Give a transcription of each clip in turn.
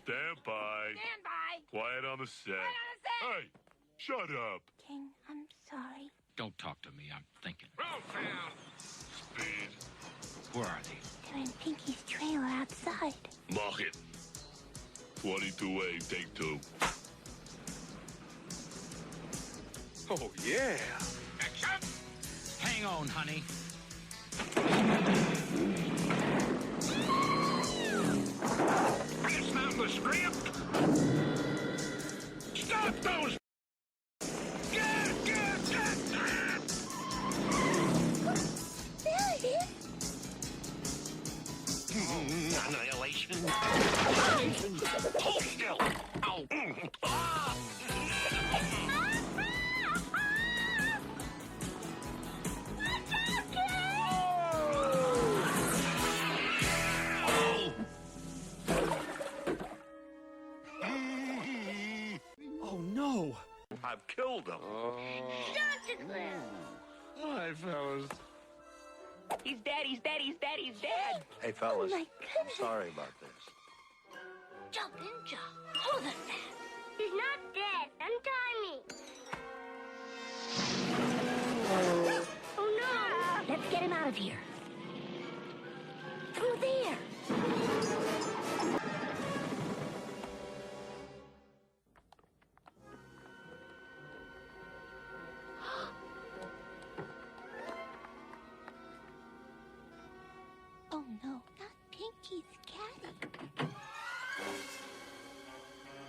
Stand by. Stand by. Quiet on the set. Quiet on the set. Hey, shut up. King, I'm sorry. Don't talk to me. I'm thinking. Roadbound. Speed. Where are they? They're in Pinky's trailer outside. Mach it. 22A, take 2. Oh, yeah. Action! Hang on, honey. It's not the script. Stop those. There it is. Annihilation. Annihilation. Hold still. Ow. Ah. Oh, no. I've killed him. Hi, fellas. He's dead, he's dead, he's dead, he's dead. Hey, fellas, Oh, my I'm goodness. sorry about this. Jump, Ninja. Hold it fast. He's not dead. Untie me. Oh no! Let's get him out of here. Through there. Oh no, not Pinky's caddy.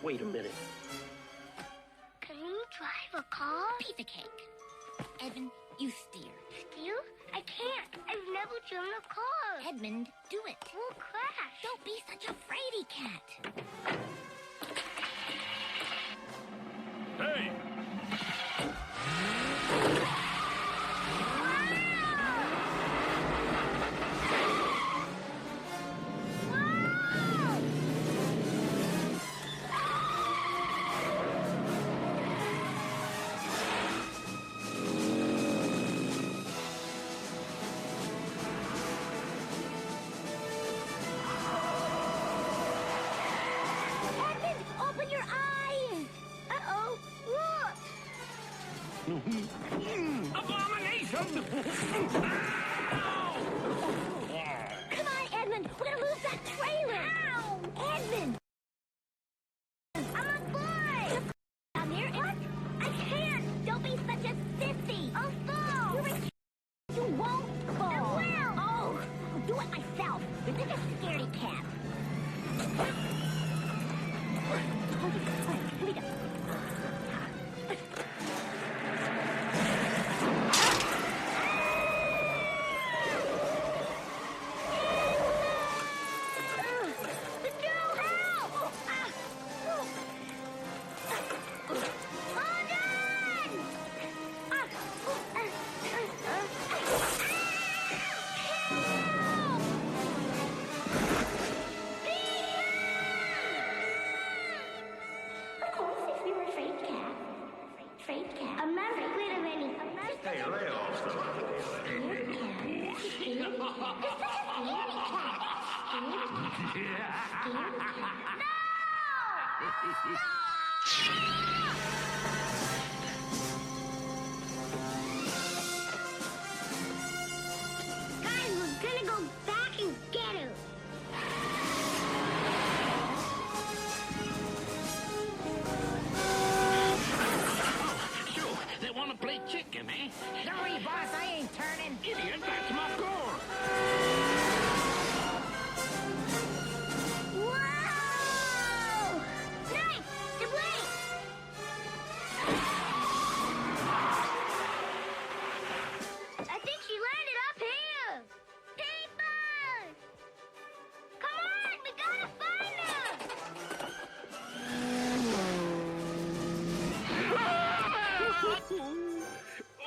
Wait a minute. Can you drive a car? Piece of cake. Evan, you steer. Steal? I can't. I've never driven a car. Edmund, do it. We'll crash. Don't be such a fraidy cat. Hey, Edmund, open your eyes. Uh-oh. Look. Abomination! Come on, Edmund. We're gonna lose that trailer. Ow! Edmund. I'm a boy. Down here. What? I can't. Don't be such a sissy. I'll fall. You're a You won't fall. I will. Oh, I'll do it myself. You're such a scaredy cat. Hold it. All right, here we go. I'm not afraid of anything. Hey, lay off Guys, we're gonna go back and get him. So, they want to play chicken, eh? Sorry, boss, I ain't turning. Idiot, that's my car! Whoa! Nice! The blade! I think she landed up here. People! Come on, we gotta find them!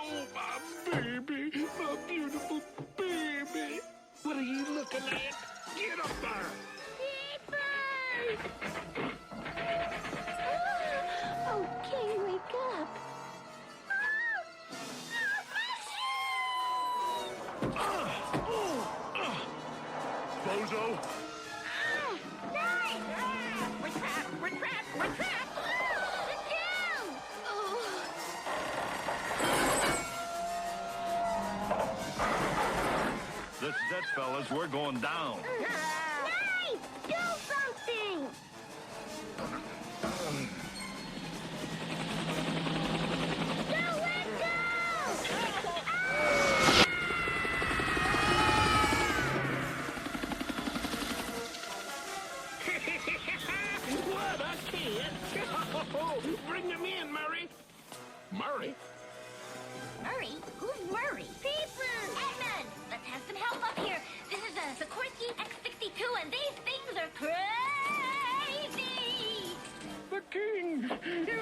Oh, my baby, my beautiful baby. What are you looking at? Get up there! People! Oh, King, wake up. bozo. Nice! We Fellas, we're going down. Nice! Do something! Go, let go! What a kid! Bring him in, Murray. Murray? Murray? Who's Murray? People! Edmund! Let's have some help up here. This is a Sikorsky X-62 and these things are crazy! The king! You